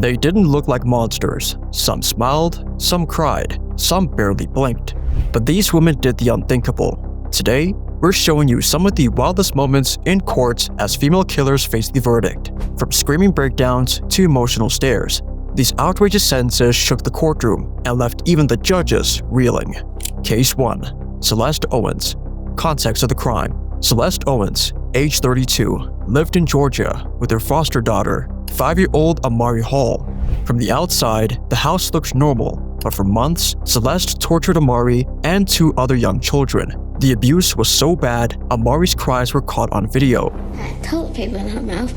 They didn't look like monsters. Some smiled, some cried, some barely blinked. But these women did the unthinkable. Today, we're showing you some of the wildest moments in courts as female killers face the verdict. From screaming breakdowns to emotional stares, these outrageous sentences shook the courtroom and left even the judges reeling. Case 1. Celeste Owens. Context of the crime. Celeste Owens, age 32, lived in Georgia with her foster daughter, 5-year-old Amari Hall. From the outside, the house looked normal, but for months, Celeste tortured Amari and 2 other young children. The abuse was so bad, Amari's cries were caught on video. I had toilet paper in her mouth,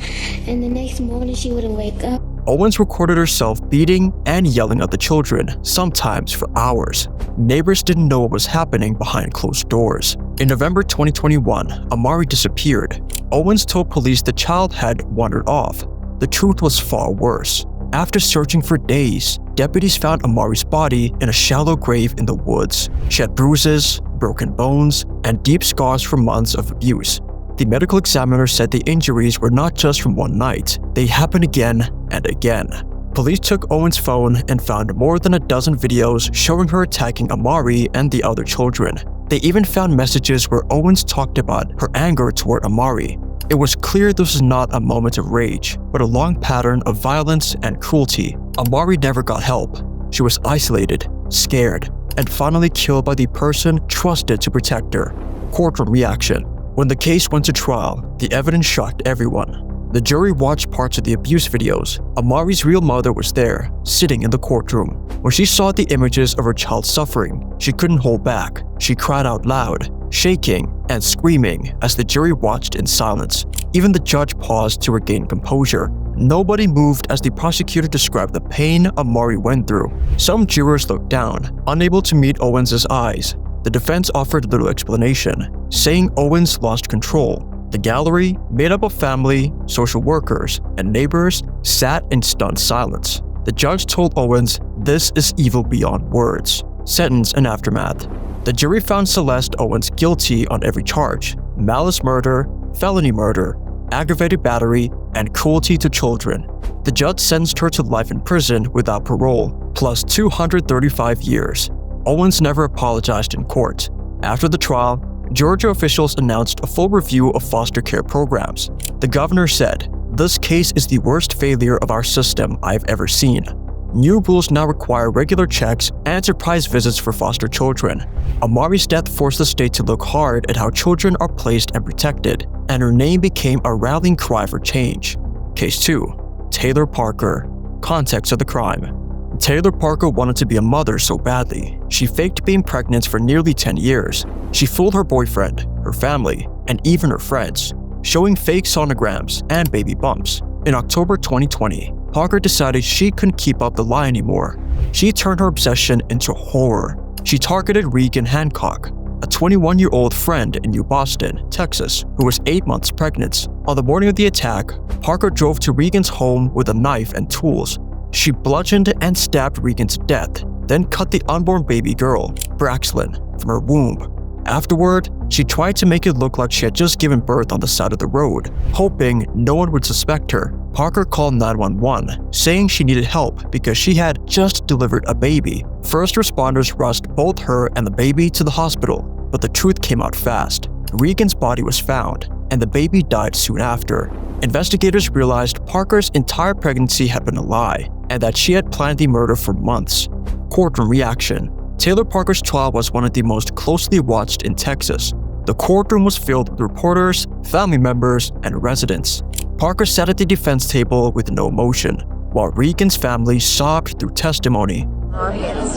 and the next morning she wouldn't wake up. Owens recorded herself beating and yelling at the children, sometimes for hours. Neighbors didn't know what was happening behind closed doors. In November 2021, Amari disappeared. Owens told police the child had wandered off. The truth was far worse. After searching for days, deputies found Amari's body in a shallow grave in the woods. She had bruises, broken bones, and deep scars from months of abuse. The medical examiner said the injuries were not just from one night, they happened again and again. Police took Owens' phone and found more than a dozen videos showing her attacking Amari and the other children. They even found messages where Owens talked about her anger toward Amari. It was clear this was not a moment of rage, but a long pattern of violence and cruelty. Amari never got help. She was isolated, scared, and finally killed by the person trusted to protect her. Courtroom reaction. When the case went to trial, the evidence shocked everyone. The jury watched parts of the abuse videos. Amari's real mother was there, sitting in the courtroom. When she saw the images of her child suffering, she couldn't hold back. She cried out loud, shaking and screaming as the jury watched in silence. Even the judge paused to regain composure. Nobody moved as the prosecutor described the pain Amari went through. Some jurors looked down, unable to meet Owens' eyes. The defense offered little explanation, saying Owens lost control. The gallery, made up of family, social workers, and neighbors, sat in stunned silence. The judge told Owens, "This is evil beyond words." Sentence and aftermath. The jury found Celeste Owens guilty on every charge: malice murder, felony murder, aggravated battery, and cruelty to children. The judge sentenced her to life in prison without parole, plus 235 years. Owens never apologized in court. After the trial, Georgia officials announced a full review of foster care programs. The governor said, "This case is the worst failure of our system I've ever seen." New rules now require regular checks and surprise visits for foster children. Amari's death forced the state to look hard at how children are placed and protected, and her name became a rallying cry for change. Case 2. Taylor Parker. Context of the crime. Taylor Parker wanted to be a mother so badly. She faked being pregnant for nearly 10 years. She fooled her boyfriend, her family, and even her friends, showing fake sonograms and baby bumps. In October 2020, Parker decided she couldn't keep up the lie anymore. She turned her obsession into horror. She targeted Regan Hancock, a 21-year-old friend in New Boston, Texas, who was 8 months pregnant. On the morning of the attack, Parker drove to Regan's home with a knife and tools. She bludgeoned and stabbed Regan to death, then cut the unborn baby girl, Braxlyn, from her womb. Afterward, she tried to make it look like she had just given birth on the side of the road, hoping no one would suspect her. Parker called 911, saying she needed help because she had just delivered a baby. First responders rushed both her and the baby to the hospital, but the truth came out fast. Regan's body was found, and the baby died soon after. Investigators realized Parker's entire pregnancy had been a lie, and that she had planned the murder for months. Courtroom reaction. Taylor Parker's trial was one of the most closely watched in Texas. The courtroom was filled with reporters, family members, and residents. Parker sat at the defense table with no emotion, while Regan's family sobbed through testimony.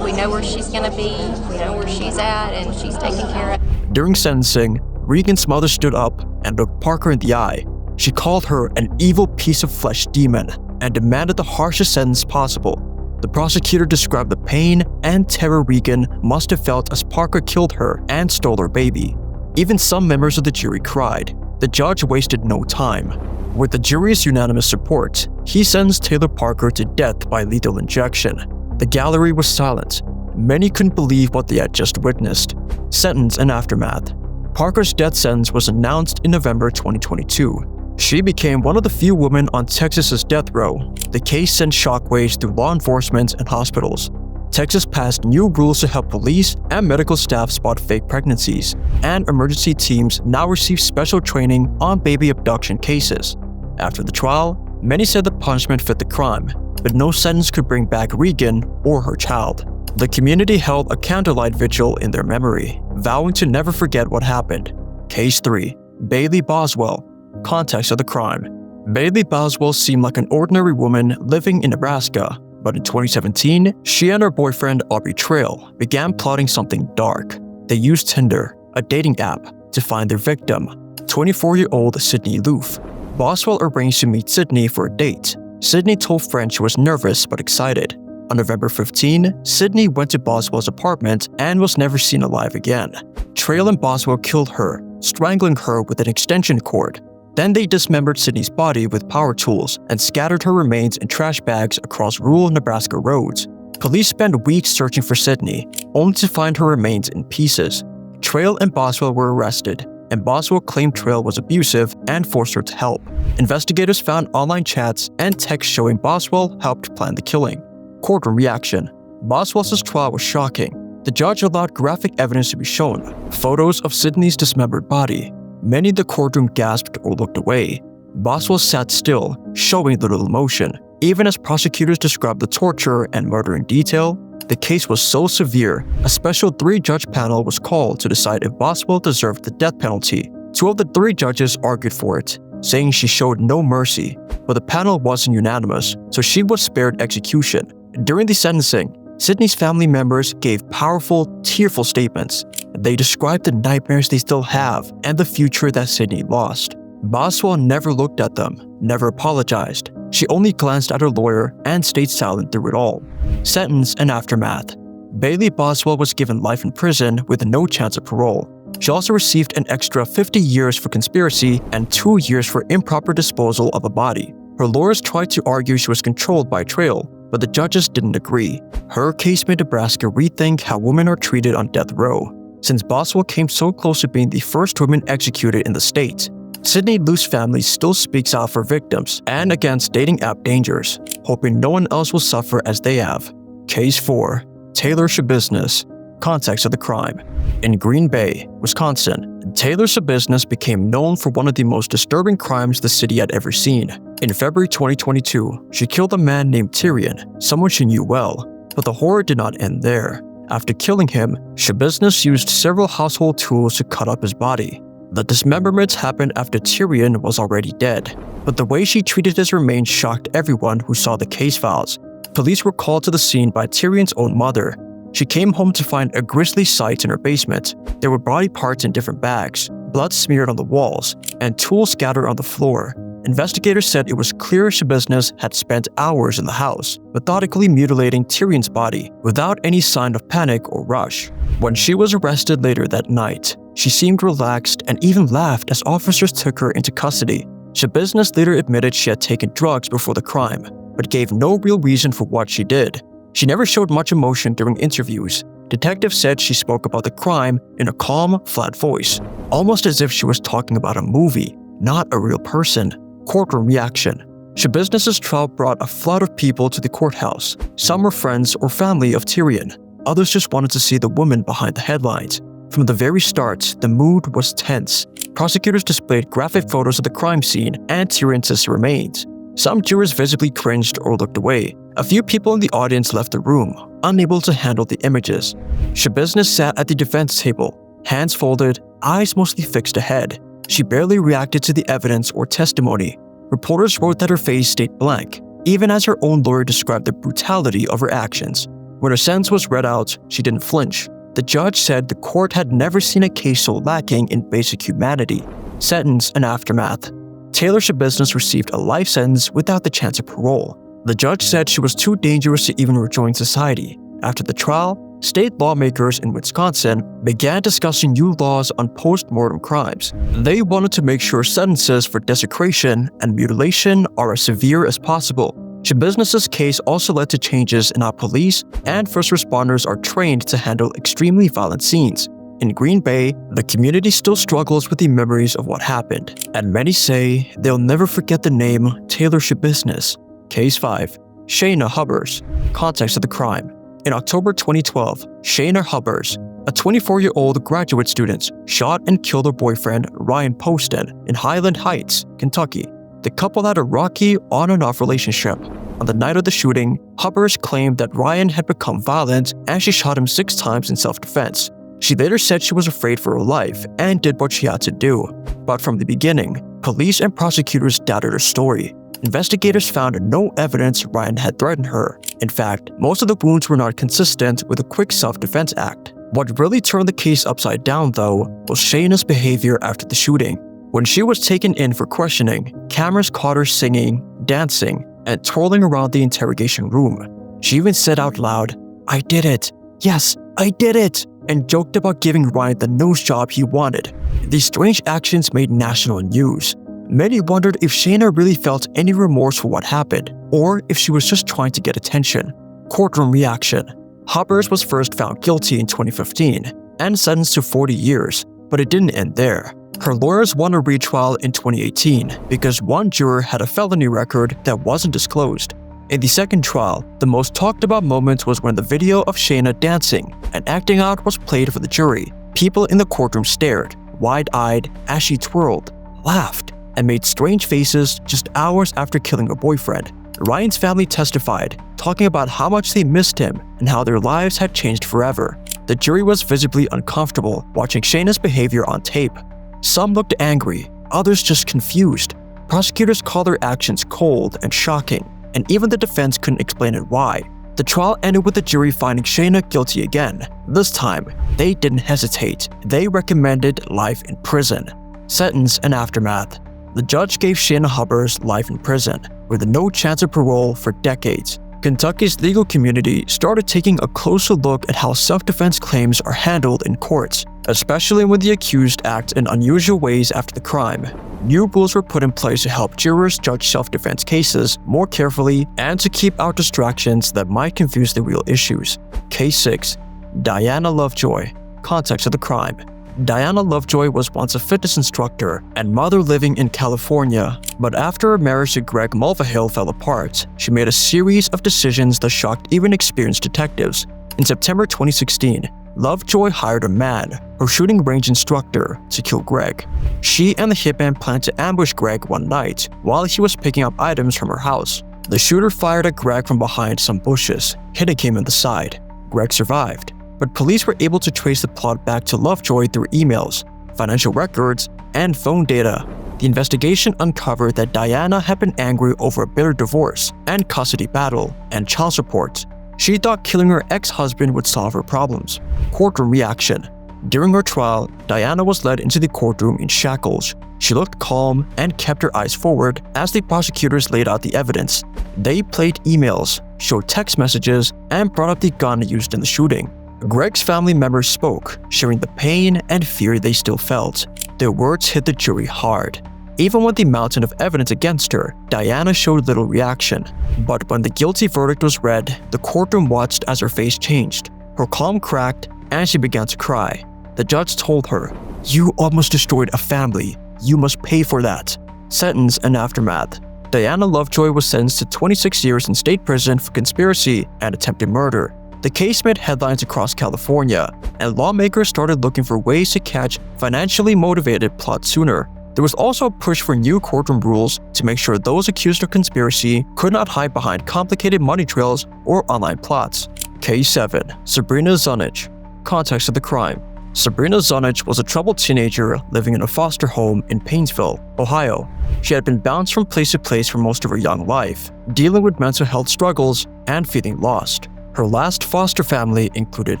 We know where she's going to be, we know where she's at, and she's taken care of. During sentencing, Regan's mother stood up and looked Parker in the eye. She called her an evil piece of flesh demon and demanded the harshest sentence possible. The prosecutor described the pain and terror Regan must have felt as Parker killed her and stole her baby. Even some members of the jury cried. The judge wasted no time. With the jury's unanimous support, he sentenced Taylor Parker to death by lethal injection. The gallery was silent. Many couldn't believe what they had just witnessed. Sentence and aftermath. Parker's death sentence was announced in November 2022. She became one of the few women on Texas's death row. The case sent shockwaves through law enforcement and hospitals. Texas passed new rules to help police and medical staff spot fake pregnancies, and emergency teams now receive special training on baby abduction cases. After the trial, many said the punishment fit the crime, but no sentence could bring back Regan or her child. The community held a candlelight vigil in their memory, vowing to never forget what happened. Case 3. Bailey Boswell. Context of the crime. Bailey Boswell seemed like an ordinary woman living in Nebraska, but in 2017, she and her boyfriend Aubrey Trail began plotting something dark. They used Tinder, a dating app, to find their victim, 24-year-old Sydney Loof. Boswell arranged to meet Sydney for a date. Sydney told friends she was nervous but excited. On November 15, Sydney went to Boswell's apartment and was never seen alive again. Trail and Boswell killed her, strangling her with an extension cord. Then they dismembered Sydney's body with power tools and scattered her remains in trash bags across rural Nebraska roads. Police spent weeks searching for Sydney, only to find her remains in pieces. Trail and Boswell were arrested, and Boswell claimed Trail was abusive and forced her to help. Investigators found online chats and texts showing Boswell helped plan the killing. Courtroom reaction. Boswell's trial was shocking. The judge allowed graphic evidence to be shown, photos of Sydney's dismembered body. Many in the courtroom gasped or looked away. Boswell sat still, showing little emotion. Even as prosecutors described the torture and murder in detail, the case was so severe, a special 3-judge panel was called to decide if Boswell deserved the death penalty. 2 of the 3 judges argued for it, saying she showed no mercy, but the panel wasn't unanimous, so she was spared execution. During the sentencing, Sydney's family members gave powerful, tearful statements. They described the nightmares they still have and the future that Sydney lost. Boswell never looked at them, never apologized. She only glanced at her lawyer and stayed silent through it all. Sentence and aftermath. Bailey Boswell was given life in prison with no chance of parole. She also received an extra 50 years for conspiracy and 2 years for improper disposal of a body. Her lawyers tried to argue she was controlled by Trail, but the judges didn't agree. Her case made Nebraska rethink how women are treated on death row, since Boswell came so close to being the first woman executed in the state. Sydney Loof's family still speaks out for victims and against dating app dangers, hoping no one else will suffer as they have. Case 4. Taylor Schabusiness. Context of the crime. In Green Bay, Wisconsin, Taylor Schabusiness became known for one of the most disturbing crimes the city had ever seen. In February 2022, she killed a man named Tyrion, someone she knew well, but the horror did not end there. After killing him, Schabusiness used several household tools to cut up his body. The dismemberments happened after Tyrion was already dead, but the way she treated his remains shocked everyone who saw the case files. Police were called to the scene by Tyrion's own mother. She came home to find a grisly sight in her basement. There were body parts in different bags, blood smeared on the walls, and tools scattered on the floor. Investigators said it was clear Schabusiness had spent hours in the house, methodically mutilating Tyrion's body without any sign of panic or rush. When she was arrested later that night, she seemed relaxed and even laughed as officers took her into custody. Schabusiness later admitted she had taken drugs before the crime, but gave no real reason for what she did. She never showed much emotion during interviews. Detectives said she spoke about the crime in a calm, flat voice, almost as if she was talking about a movie, not a real person. Courtroom reaction. Schabusiness's trial brought a flood of people to the courthouse. Some were friends or family of Tyrion. Others just wanted to see the woman behind the headlines. From the very start, the mood was tense. Prosecutors displayed graphic photos of the crime scene and Tyrion's remains. Some jurors visibly cringed or looked away. A few people in the audience left the room, unable to handle the images. Schabusiness sat at the defense table, hands folded, eyes mostly fixed ahead. She barely reacted to the evidence or testimony. Reporters wrote that her face stayed blank, even as her own lawyer described the brutality of her actions. When her sentence was read out, she didn't flinch. The judge said the court had never seen a case so lacking in basic humanity. Sentence and aftermath. Taylor Schabusiness received a life sentence without the chance of parole. The judge said she was too dangerous to even rejoin society. After the trial, state lawmakers in Wisconsin began discussing new laws on post-mortem crimes. They wanted to make sure sentences for desecration and mutilation are as severe as possible. Schabusiness's case also led to changes in how police and first responders are trained to handle extremely violent scenes. In Green Bay, the community still struggles with the memories of what happened, and many say they'll never forget the name Taylor Business. Case 5. Shayna Hubbers. Context of the crime. In October 2012, Shayna Hubbers, a 24-year-old graduate student, shot and killed her boyfriend Ryan Poston in Highland Heights, Kentucky. The couple had a rocky on-and-off relationship. On the night of the shooting, Hubbers claimed that Ryan had become violent and she shot him 6 times in self-defense. She later said she was afraid for her life and did what she had to do. But from the beginning, police and prosecutors doubted her story. Investigators found no evidence Ryan had threatened her. In fact, most of the wounds were not consistent with a quick self-defense act. What really turned the case upside down, though, was Shayna's behavior after the shooting. When she was taken in for questioning, cameras caught her singing, dancing, and twirling around the interrogation room. She even said out loud, "I did it. Yes, I did it," and joked about giving Ryan the nose job he wanted. These strange actions made national news. Many wondered if Shayna really felt any remorse for what happened, or if she was just trying to get attention. Courtroom reaction. Hubbers was first found guilty in 2015 and sentenced to 40 years, but it didn't end there. Her lawyers won a retrial in 2018 because one juror had a felony record that wasn't disclosed. In the second trial, the most talked about moment was when the video of Shayna dancing and acting out was played for the jury. People in the courtroom stared, wide-eyed, as she twirled, laughed, and made strange faces just hours after killing her boyfriend. Ryan's family testified, talking about how much they missed him and how their lives had changed forever. The jury was visibly uncomfortable watching Shayna's behavior on tape. Some looked angry, others just confused. Prosecutors called her actions cold and shocking, and even the defense couldn't explain it why. The trial ended with the jury finding Shayna guilty again. This time, they didn't hesitate. They recommended life in prison. Sentence and aftermath. The judge gave Shayna Hubbers life in prison, with no chance of parole for decades. Kentucky's legal community started taking a closer look at how self-defense claims are handled in courts, especially when the accused act in unusual ways after the crime. New rules were put in place to help jurors judge self-defense cases more carefully and to keep out distractions that might confuse the real issues. Case 6. Diana Lovejoy. Context of the crime. Diana Lovejoy was once a fitness instructor and mother living in California, but after her marriage to Greg Mulvihill fell apart, she made a series of decisions that shocked even experienced detectives. In September 2016, Lovejoy hired a man, her shooting range instructor, to kill Greg. She and the hitman planned to ambush Greg one night while he was picking up items from her house. The shooter fired at Greg from behind some bushes, hitting him in the side. Greg survived, but police were able to trace the plot back to Lovejoy through emails, financial records, and phone data. The investigation uncovered that Diana had been angry over a bitter divorce and custody battle and child support. She thought killing her ex-husband would solve her problems. Courtroom reaction. During her trial, Diana was led into the courtroom in shackles. She looked calm and kept her eyes forward as the prosecutors laid out the evidence. They played emails, showed text messages, and brought up the gun used in the shooting. Greg's family members spoke, sharing the pain and fear they still felt. Their words hit the jury hard. Even with the mountain of evidence against her, Diana showed little reaction. But when the guilty verdict was read, the courtroom watched as her face changed. Her calm cracked, and she began to cry. The judge told her, "You almost destroyed a family. You must pay for that." Sentence and aftermath. Diana Lovejoy was sentenced to 26 years in state prison for conspiracy and attempted murder. The case made headlines across California, and lawmakers started looking for ways to catch financially motivated plots sooner. There was also a push for new courtroom rules to make sure those accused of conspiracy could not hide behind complicated money trails or online plots. Case 7. Sabrina Zunich. Context of the crime. Sabrina Zunich was a troubled teenager living in a foster home in Painesville, Ohio. She had been bounced from place to place for most of her young life, dealing with mental health struggles and feeling lost. Her last foster family included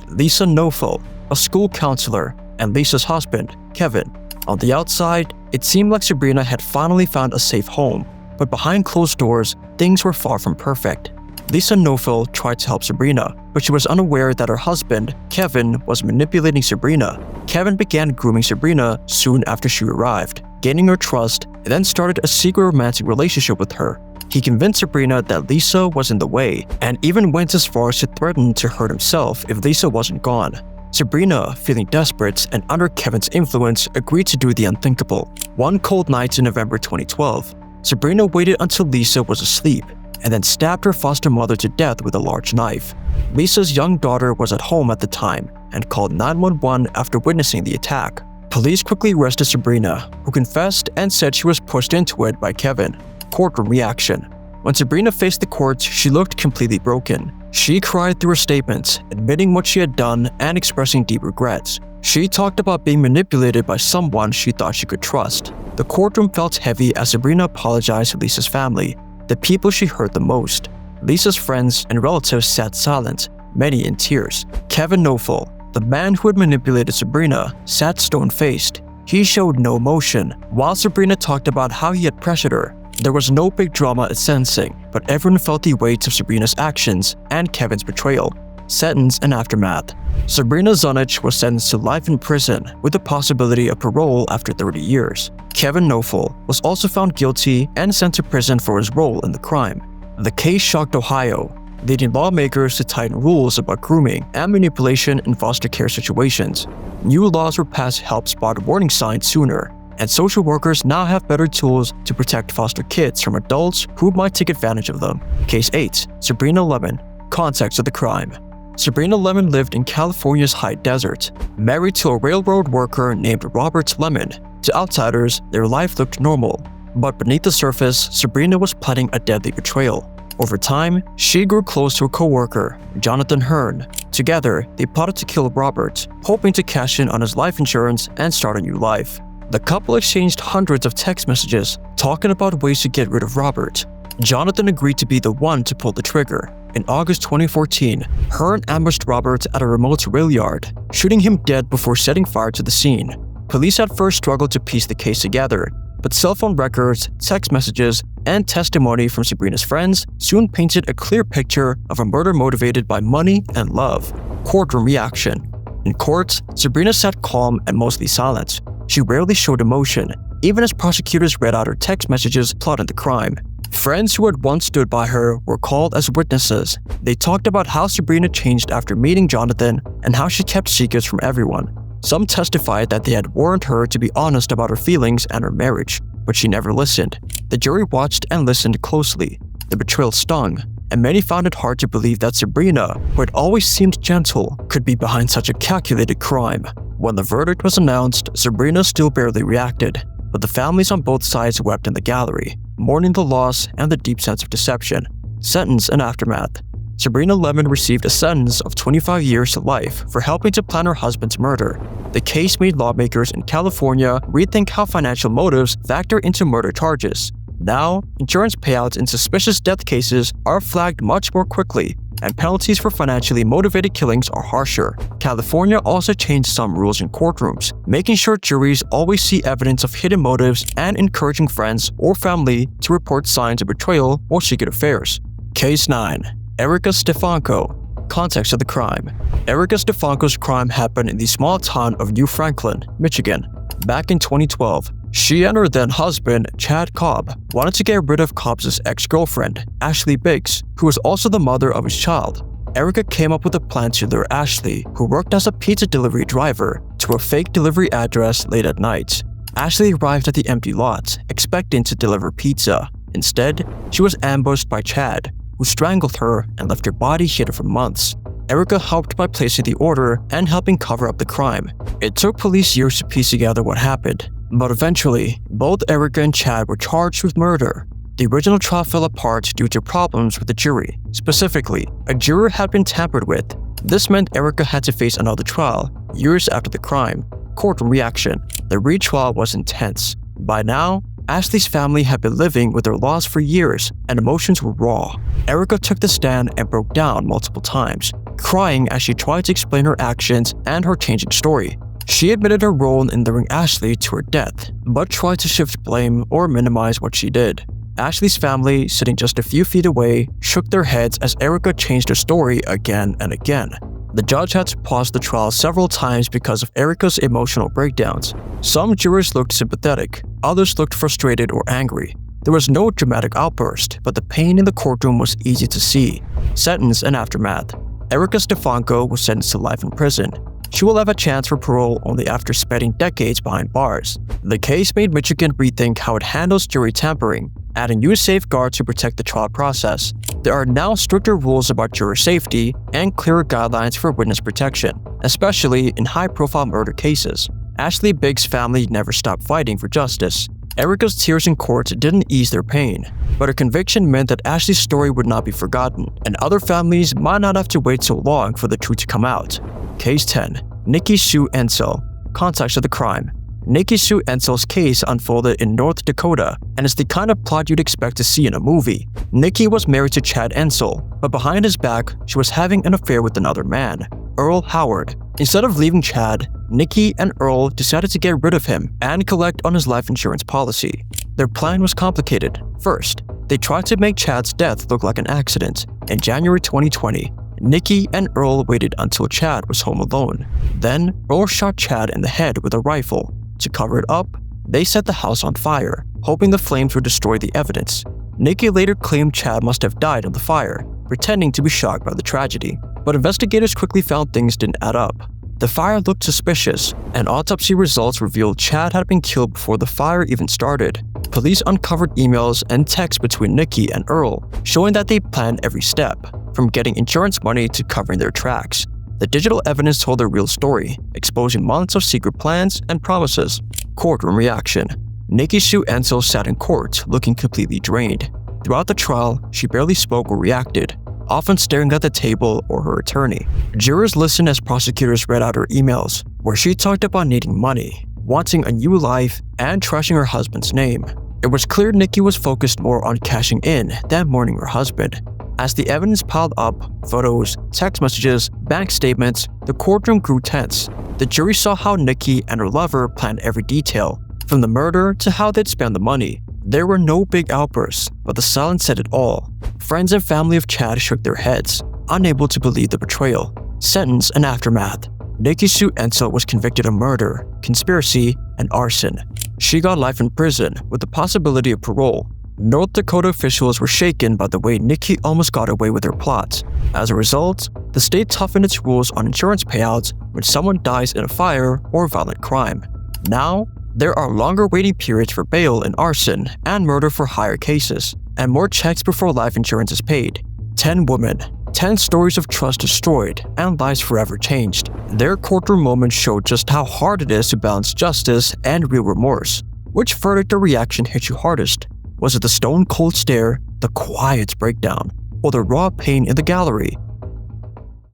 Lisa Nofel, a school counselor, and Lisa's husband, Kevin. On the outside, it seemed like Sabrina had finally found a safe home, but behind closed doors, things were far from perfect. Lisa Nofel tried to help Sabrina, but she was unaware that her husband, Kevin, was manipulating Sabrina. Kevin began grooming Sabrina soon after she arrived, gaining her trust, and then started a secret romantic relationship with her. He convinced Sabrina that Lisa was in the way, and even went as far as to threaten to hurt himself if Lisa wasn't gone. Sabrina, feeling desperate and under Kevin's influence, agreed to do the unthinkable. One cold night in November 2012, Sabrina waited until Lisa was asleep and then stabbed her foster mother to death with a large knife. Lisa's young daughter was at home at the time and called 911 after witnessing the attack. Police quickly arrested Sabrina, who confessed and said she was pushed into it by Kevin. Courtroom reaction. When Sabrina faced the courts, she looked completely broken. She cried through her statements, admitting what she had done and expressing deep regrets. She talked about being manipulated by someone she thought she could trust. The courtroom felt heavy as Sabrina apologized to Lisa's family, the people she hurt the most. Lisa's friends and relatives sat silent, many in tears. Kevin Knofel, the man who had manipulated Sabrina, sat stone-faced. He showed no emotion, while Sabrina talked about how he had pressured her. There was no big drama at sentencing, but everyone felt the weight of Sabrina's actions and Kevin's betrayal. Sentence and aftermath. Sabrina Zunich was sentenced to life in prison with the possibility of parole after 30 years. Kevin Knofel was also found guilty and sent to prison for his role in the crime. The case shocked Ohio, leading lawmakers to tighten rules about grooming and manipulation in foster care situations. New laws were passed to help spot warning signs sooner, and social workers now have better tools to protect foster kids from adults who might take advantage of them. Case 8. Sabrina Lemon. Context of the crime. Sabrina Lemon lived in California's high desert, married to a railroad worker named Robert Lemon. To outsiders, their life looked normal, but beneath the surface, Sabrina was planning a deadly betrayal. Over time, she grew close to a co-worker, Jonathan Hearn. Together, they plotted to kill Robert, hoping to cash in on his life insurance and start a new life. The couple exchanged hundreds of text messages talking about ways to get rid of Robert. Jonathan agreed to be the one to pull the trigger. In August 2014, Hearn ambushed Robert at a remote rail yard, shooting him dead before setting fire to the scene. Police at first struggled to piece the case together, but cell phone records, text messages, and testimony from Sabrina's friends soon painted a clear picture of a murder motivated by money and love. Courtroom reaction. In court, Sabrina sat calm and mostly silent. She rarely showed emotion, even as prosecutors read out her text messages plotting the crime. Friends who had once stood by her were called as witnesses. They talked about how Sabrina changed after meeting Jonathan and how she kept secrets from everyone. Some testified that they had warned her to be honest about her feelings and her marriage, but she never listened. The jury watched and listened closely. The betrayal stung, and many found it hard to believe that Sabrina, who had always seemed gentle, could be behind such a calculated crime. When the verdict was announced, Sabrina still barely reacted, but the families on both sides wept in the gallery, mourning the loss and the deep sense of deception. Sentence and aftermath. Sabrina Lemon received a sentence of 25 years to life for helping to plan her husband's murder. The case made lawmakers in California rethink how financial motives factor into murder charges. Now, insurance payouts in suspicious death cases are flagged much more quickly, and penalties for financially motivated killings are harsher. California also changed some rules in courtrooms, making sure juries always see evidence of hidden motives and encouraging friends or family to report signs of betrayal or secret affairs. Case 9. Erica Stefanko. Context of the crime. Erica Stefanko's crime happened in the small town of New Franklin, Michigan. Back in 2012, she and her then-husband, Chad Cobb, wanted to get rid of Cobb's ex-girlfriend, Ashley Biggs, who was also the mother of his child. Erica came up with a plan to lure Ashley, who worked as a pizza delivery driver, to a fake delivery address late at night. Ashley arrived at the empty lot, expecting to deliver pizza. Instead, she was ambushed by Chad, who strangled her and left her body hidden for months. Erica helped by placing the order and helping cover up the crime. It took police years to piece together what happened, but eventually, both Erica and Chad were charged with murder. The original trial fell apart due to problems with the jury. Specifically, a juror had been tampered with. This meant Erica had to face another trial, years after the crime. Courtroom reaction. The retrial was intense. By now, Ashley's family had been living with their loss for years, and emotions were raw. Erica took the stand and broke down multiple times, crying as she tried to explain her actions and her changing story. She admitted her role in luring Ashley to her death, but tried to shift blame or minimize what she did. Ashley's family, sitting just a few feet away, shook their heads as Erica changed her story again and again. The judge had to pause the trial several times because of Erica's emotional breakdowns. Some jurors looked sympathetic, others looked frustrated or angry. There was no dramatic outburst, but the pain in the courtroom was easy to see. Sentence and aftermath. Erica Stefanko was sentenced to life in prison. she will have a chance for parole only after spending decades behind bars. The case made Michigan rethink how it handles jury tampering, adding new safeguards to protect the trial process. There are now stricter rules about juror safety and clearer guidelines for witness protection, especially in high-profile murder cases. Ashley Bigg's family never stopped fighting for justice. Erica's tears in court didn't ease their pain, but her conviction meant that Ashley's story would not be forgotten, and other families might not have to wait so long for the truth to come out. Case 10. Nikki Sue Ensel. Context of the crime. Nikki Sue Ensel's case unfolded in North Dakota and is the kind of plot you'd expect to see in a movie. Nikki was married to Chad Ensel, but behind his back, she was having an affair with another man, Earl Howard. Instead of leaving Chad, Nikki and Earl decided to get rid of him and collect on his life insurance policy. Their plan was complicated. First, they tried to make Chad's death look like an accident. In January 2020, Nikki and Earl waited until Chad was home alone. Then, Earl shot Chad in the head with a rifle. To cover it up, they set the house on fire, hoping the flames would destroy the evidence. Nikki later claimed Chad must have died in the fire, pretending to be shocked by the tragedy. But investigators quickly found things didn't add up. The fire looked suspicious, and autopsy results revealed Chad had been killed before the fire even started. Police uncovered emails and texts between Nikki and Earl, showing that they planned every step, from getting insurance money to covering their tracks. The digital evidence told their real story, exposing months of secret plans and promises. Courtroom reaction. Nikki Sue Ensel sat in court, looking completely drained. Throughout the trial, she barely spoke or reacted, often staring at the table or her attorney. Jurors listened as prosecutors read out her emails, where she talked about needing money, wanting a new life, and trashing her husband's name. It was clear Nikki was focused more on cashing in than mourning her husband. As the evidence piled up, photos, text messages, bank statements, the courtroom grew tense. The jury saw how Nikki and her lover planned every detail, from the murder to how they'd spend the money. There were no big outbursts, but the silence said it all. Friends and family of Chad shook their heads, unable to believe the betrayal. Sentence and aftermath. Nikki Sue Ensel was convicted of murder, conspiracy, and arson. She got life in prison with the possibility of parole. North Dakota officials were shaken by the way Nikki almost got away with her plot. As a result, the state toughened its rules on insurance payouts when someone dies in a fire or violent crime. Now, there are longer waiting periods for bail in arson and murder for higher cases, and more checks before life insurance is paid. 10 women, 10 stories of trust destroyed, and lives forever changed. Their courtroom moments showed just how hard it is to balance justice and real remorse. Which verdict or reaction hit you hardest? Was it the stone-cold stare, the quiet breakdown, or the raw pain in the gallery?